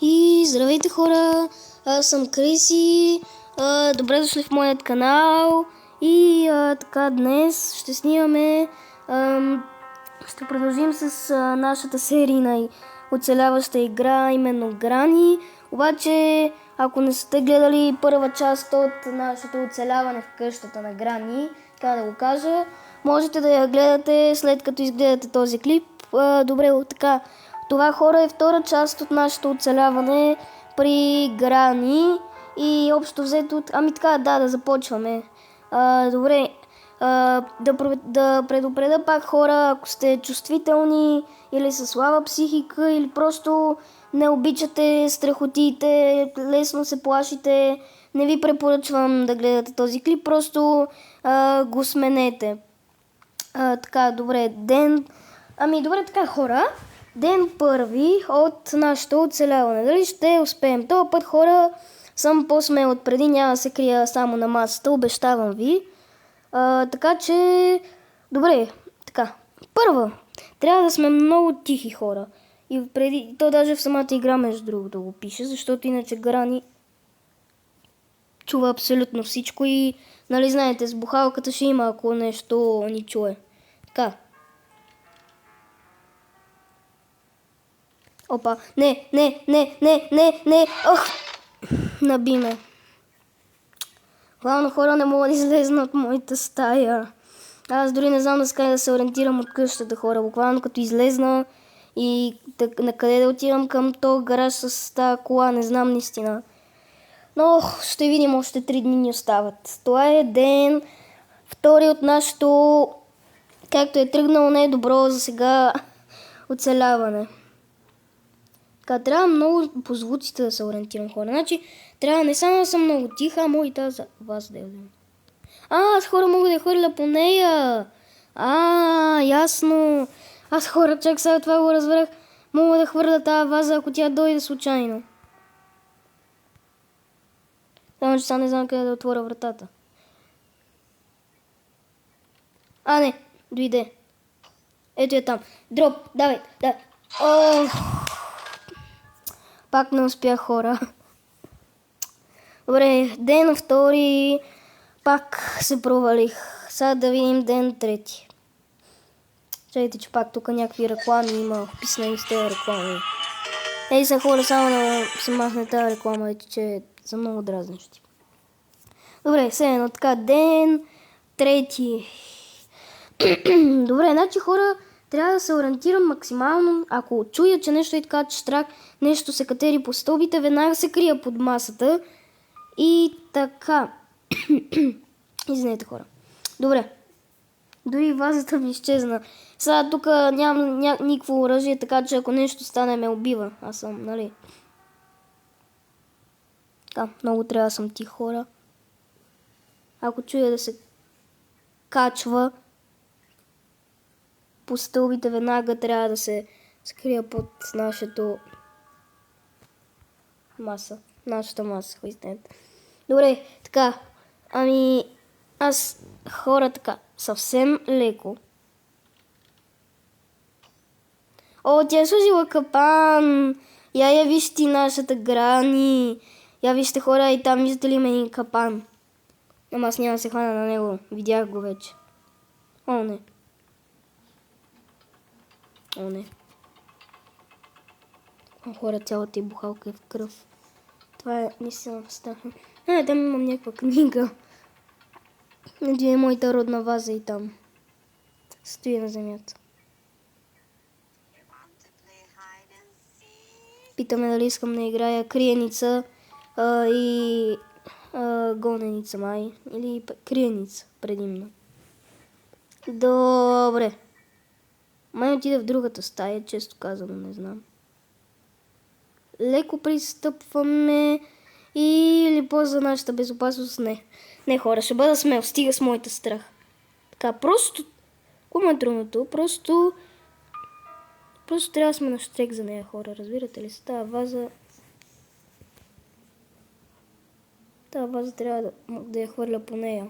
И здравейте хора, аз съм Криси, добре дошли в моят канал и така днес ще снимаме, ще продължим с нашата серийна оцеляваща игра, именно Грани. Обаче, ако не сте гледали първа част от нашето оцеляване в къщата на Грани, така да го кажа, можете да я гледате след като изгледате този клип. Добре, така. Това хора е втора част от нашето оцеляване при Грани и общо взето... да започваме. Добре, да предупредя пак хора, ако сте чувствителни или със слаба психика или просто не обичате страхотиите, лесно се плашите, не ви препоръчвам да гледате този клип, просто го сменете. Така, добре, добре така хора. Ден първи от нашето оцеляване. Дали ще успеем? Този път хора съм по-смел от преди, няма да се крия само на масата, обещавам ви. Така че, добре, така. Първо, трябва да сме много тихи хора. И преди, то даже в самата игра между другото го пише, защото иначе Грани чува абсолютно всичко и, нали знаете, с бухалката ще има, ако нещо ни чуе. Така. Опа, не, ох, наби ме. Главно хора не мога да излезна от моята стая. Аз дори не знам да се ориентирам от къщата хора, буквално като излезна и на къде да отивам към този гараж с тази кола, не знам наистина. Но ще видим, още 3 дни ни остават. Това е ден втори от нашето, както е тръгнало не е добро за сега, оцеляване. Така, трябва много по звуците да се ориентирам хора. Значи, трябва не само да съм много тиха, а мога и тази за вас да я взема. Аз хора мога да я хвърля по нея. Ясно. Аз хора, чак сега това го разбрах. Мога да хвърля тази ваза, ако тя дойде случайно. Само, че сега не знам къде да отворя вратата. Не, дойде. Ето я там. Дроп, давай. Пак не успях хора. Добре, ден втори, пак се провалих. Сега да видим ден трети. Чайте, че пак тук някакви реклами има, вписани с тези реклами. Ей са хора, само да се махне тази реклама, че са много дразнещи. Добре, сега така, ден трети. Добре, значи хора, трябва да се ориентирам максимално. Ако чуя, че нещо е така, че штрак, нещо се катери по стълбите, веднага се крия под масата. И така. Извинете хора. Добре. Дори вазата ми изчезна. Сега тук нямам никакво оръжие, така че ако нещо стане ме убива. Аз съм, нали? Така, много трябва да съм тих хора. Ако чуя да се качва по стълбите, веднага трябва да се скрия под нашата маса, Добре, така, аз хора така, съвсем леко. Тя е сложила капан. Я виж ти нашата Грани. Я вижте хора, и там виждате ли един капан. Ама аз няма да се хвана на него, видях го вече. Не. Хора, цялата и бухалка е в кръв. Това е наистина страшно. Там имам някаква книга. Где е моята родна ваза и там. Стои на земята. Питаме дали искам да играя криеница и гоненица май. Или криеница предимно. Добре. Май отида в другата стая, често казано, не знам. Леко пристъпваме или по-за нашата безопасност? Не хора, ще бъда смел, стига с моята страх. Така, просто, кое е трудното? Просто трябва да сме на щек за нея хора, разбирате ли? Тази ваза трябва да я хвърля по нея.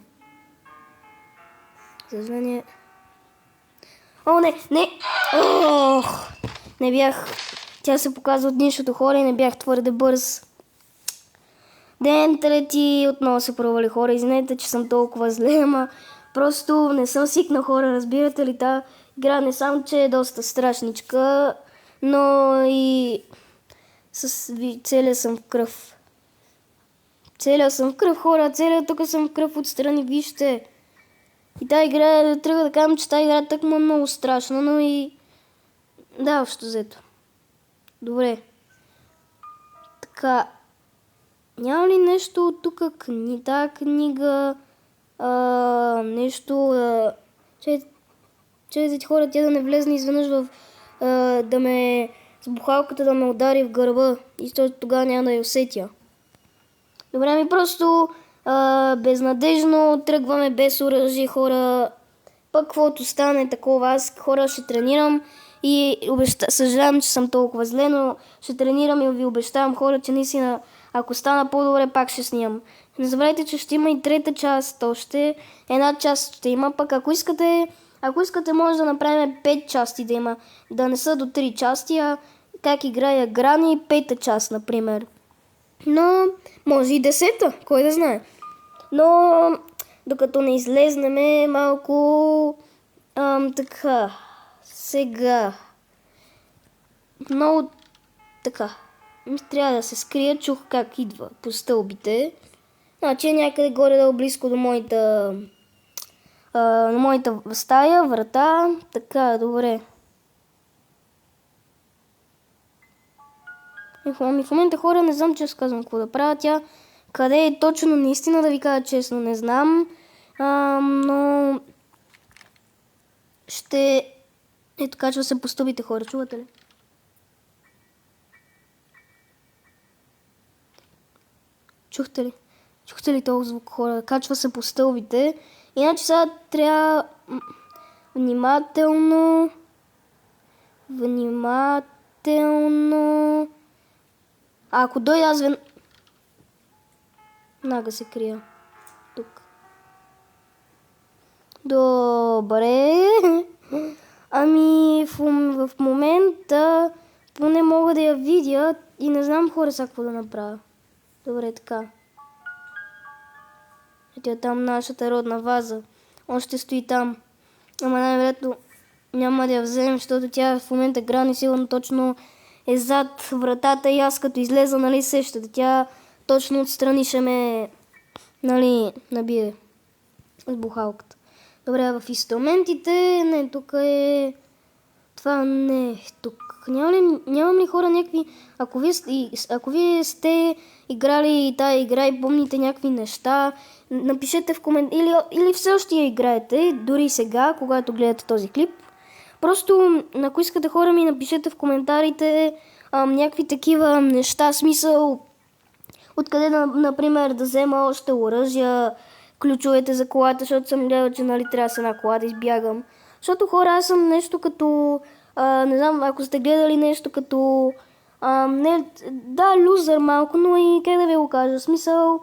Съжаление. Не! Не бях Тя се показва от нищото, хора, и не бях твърде бърз. Ден трети отново се провали, хора. Извинете, че съм толкова зле, ама просто не съм свикнал, хора, разбирате ли? Та игра не само, че е доста страшничка, но и целия съм в кръв. Целия съм в кръв, хора, целия тук съм в кръв отстрани, вижте. И тази игра, трябва да кажем, че тази игра е тъкмо много страшна, но и... Да, общо взето. Добре. Така. Няма ли нещо от тук, тази книга, нещо... Чайте, хора, тя да не влезне изведнъж в... да ме... с бухалката да ме удари в гърба и тогава няма да я усетя. Добре, ми просто безнадежно тръгваме без оръжие, хора. Пък каквото стане такова, аз, хора, ще тренирам и съжалявам, че съм толкова зле, но ще тренирам и ви обещавам, хора, че наистина, ако стана по-добре, пак ще снимам. Не забравяйте, че ще има и трета част още. Една част ще има, пък ако искате, може да направим 5 части да има. Да не са до 3 части, а как играя Грани, 5-та част, например. Но може и 10-та, кой да знае. Но докато не излезнеме малко така, сега много така, трябва да се скрия, чух как идва по стълбите. Значи е някъде горе-долу близко до моята стая, врата. Така, добре. В момента, хора, не знам, че казвам какво да правя. Тя къде е точно, наистина да ви кажа честно, не знам. Но ще... Ето, качва се по стълбите, хора, чувате ли? Чухте ли? Чухте ли този звук, хора? Качва се по стълбите. Иначе сега трябва внимателно... Ако дойда аз веднага се крия. Тук. Добре. Ами в момента поне мога да я видя и не знам, хора, сега какво да направя. Добре, така. Ето е там нашата родна ваза. Още стои там. Ама най-вероятно няма да я вземем, защото тя в момента Грани сигурно точно е зад вратата и аз като излеза, нали, сещате. Тя точно отстрани ще ме, нали, набие с бухалката. Добре, в инструментите, не, тук е... Това не е тук. Нямам ли, хора, някакви... Ако вие сте играли тази игра и помните някакви неща, напишете в коментари, или все още я играете, дори сега, когато гледате този клип. Просто, ако искате, хора, ми напишете в коментарите някакви такива неща, смисъл, откъде, например, да взема още оръжия, ключовете за колата, защото съм гледал, че, нали, трябва с една кола да избягам. Защото, хора, аз съм нещо като, не знам, ако сте гледали нещо като, да, лузър малко, но и как да ви го кажа, смисъл,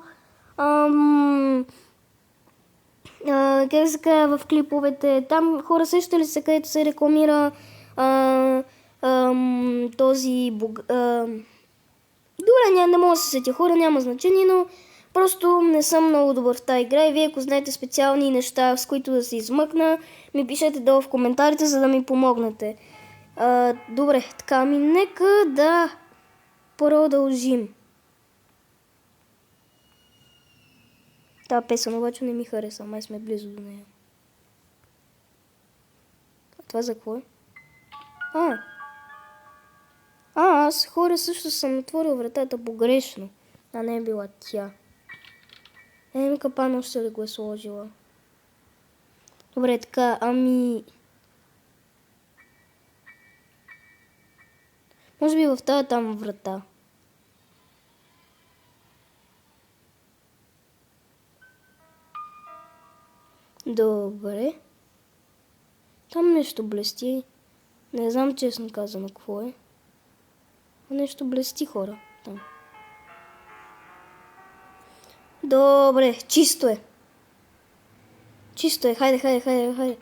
как се казва в клиповете, там, хора, сещате ли се, където се рекламира този добре, не мога да се сетя, хора, няма значение, но просто не съм много добър в тази игра и вие, ако знаете специални неща, с които да се измъкна, ми пишете долу в коментарите, за да ми помогнете. Добре, така, нека да продължим. Тази песен обаче не ми хареса, май сме близо до нея. А това за какво е? Аз, хора, също съм отворил вратата погрешно, а не е била тя. Капано ще ли го е сложила? Добре, така, може би в тази там врата. Добре. Там нещо блести. Не знам честно казано какво е. Нещо блести, хора. Там. Добре, чисто е. Чисто е, хайде.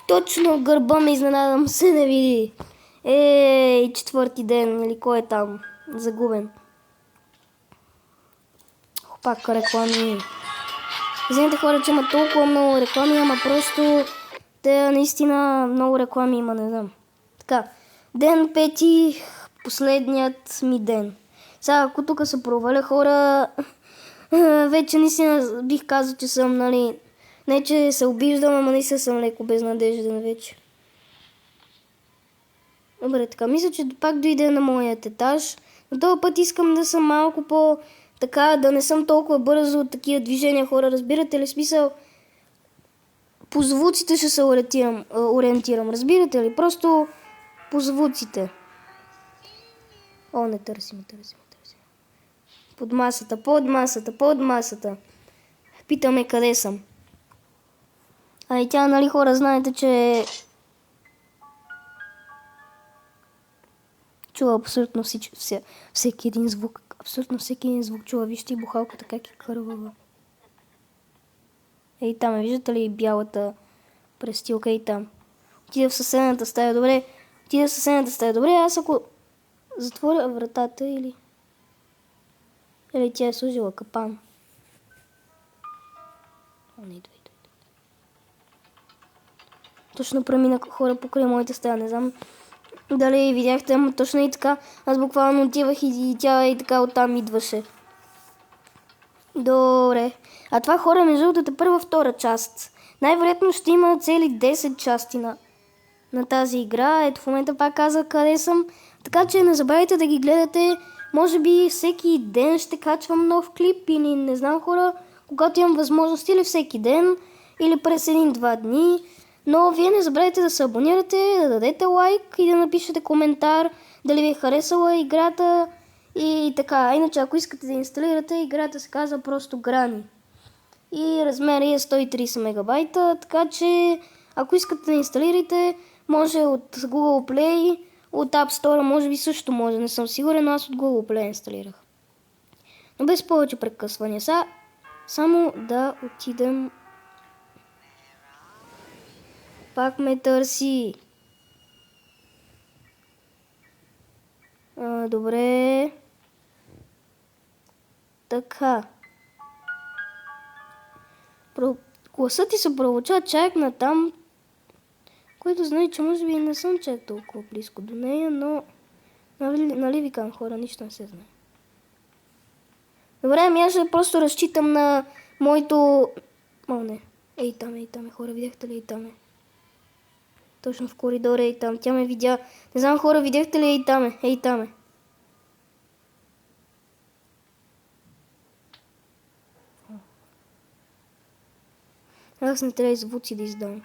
Точно гърба ме изненадам, се не види. Ей, четвърти ден, или кой е там? Загубен. Пак реклами. Извинете хора, че има толкова много реклами, ама просто те наистина много реклами има, не знам. Така, ден пети, последният ми ден. Сега, ако тук се проваля хора, вече наистина бих казал, че съм, нали, не че се обиждам, ама наистина съм леко безнадежден вече. Добре, така, мисля, че пак дойде на моят етаж, но този път искам да съм малко така, да не съм толкова бързо от такива движения хора, разбирате ли? Смисъл, по звуците ще се ориентирам, разбирате ли? Просто по звуците. О, не търсим. Под масата. Питаме къде съм. А и тя, нали хора, знаете, че чува абсолютно всеки един звук. Абсолютно всеки един звук чува. Вижте и бухалката как е кървава. Ей там, виждате ли бялата престилка? Ей там. Отида в съседната стая. Добре, аз ако затворя вратата или тя е сложила капан. О, не идва. Точно преминах хора покрай моята стая. Не знам дали видяхте, ама точно и така. Аз буквално отивах и тя и така оттам идваше. Добре. А това хора, между другото, е първа втора част. Най-вероятно ще има цели 10 части на тази игра. Ето в момента пак казах къде съм. Така че не забравяйте да ги гледате. Може би всеки ден ще качвам нов клип или не знам хора, когато имам възможност или всеки ден, или през 1-2 дни. Но вие не забравяйте да се абонирате, да дадете лайк и да напишете коментар дали ви е харесала играта и така. Иначе ако искате да инсталирате, играта се казва просто Granny. И размерът е 130 мегабайта, така че ако искате да инсталирате, може от Google Play, от App Store, може би също може, не съм сигурен, но аз от Google Play инсталирах. Но без повече прекъсвания. Само да отидем. Пак ме търси. Добре. Така. Гласът ти се проуча чак на там, което знае, че може би не съм чак толкова близко до нея, но нали ви казвам хора, нищо не се знае. Добре, ами аз ще просто разчитам на моето... О, не. Ей там е, хора, видяхте ли, ей там е. Точно в коридора, ей там. Тя ме видя. Не знам хора, видяхте ли, ей там е. Аз не трябва и звуци да издам.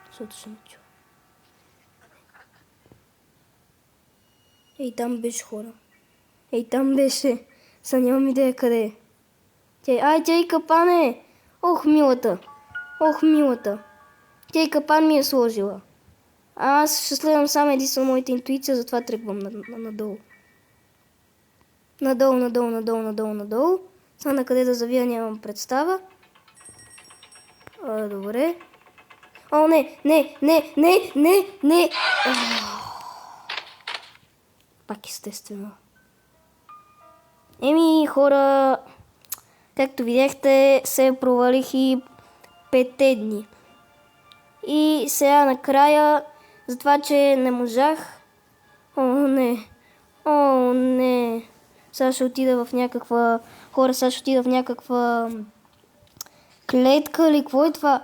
Защото ще ме чува. Ей там беше хора. Ей там беше. Са нямам идея къде е. Тя и капан е. Ох, милата. Тя и капан ми е сложила. Аз ще следвам само единствено моята интуиция, затова тръгвам надолу. Надолу. Сега на къде да завия нямам представа. Добре. О, не. Пак естествено. Еми, хора, както видяхте, се провалих и 5 дни. И сега накрая, за това, че не можах... О, не. Сега ще отида в някаква... Хора, сега ще отида в някаква... клетка или какво е това?